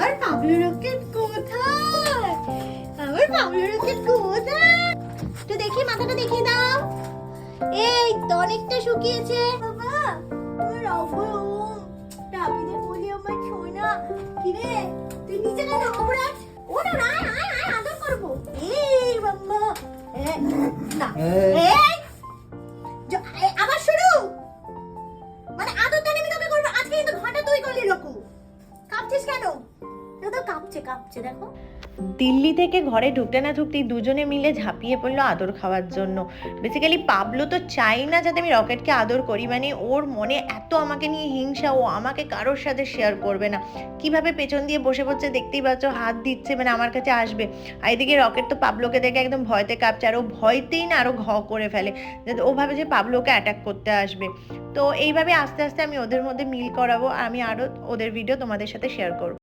আমার Pablo rocket কোথায়? আমার পাবলো রকেট কোথায়? তো দেখি, মাথাটা দেখিয়ে দাও। এই তো অনেকটা শুকিয়েছে। বাবা আমার অভয় ডাবিদের বলি আমার সোনা। কিরে তুই নিচে কেন অপরাধ? ওটা না, আয় আয় আদর করবো। এই বাবা না এই আবার শুরু। মানে আদর তাহলে আমি তোকে করবো। আজকে তো ঘন্টা তুই করলি রকম। কাঁপছিস কেন? তো কাঁপছে দেখো। দিল্লি থেকে ঘরে ঢুকতে না ঢুকতেই দুজনে মিলে ঝাঁপিয়ে পড়লো আদর খাওয়ার জন্য। বেসিক্যালি পাবলো তো চাই না যাতে আমি রকেটকে আদর করি, মানে ওর মনে এত আমাকে নিয়ে হিংসা, ও আমাকে কারোর সাথে শেয়ার করবে না। কিভাবে পেছন দিয়ে বসে পড়ছে দেখতেই পাচ্ছ, হাত দিচ্ছে, মানে আমার কাছে আসবে। আর এদিকে রকেট তো পাবলোকে দেখে একদম ভয়তে কাঁপছে, আর ও ভয়তেই না আরো ঘ করে ফেলে, যাতে ও ভাবে যে পাবলোকে অ্যাটাক করতে আসবে। তো এইভাবে আস্তে আস্তে আমি ওদের মধ্যে মিল করাবো, আর আমি আরো ওদের ভিডিও তোমাদের সাথে শেয়ার করবো।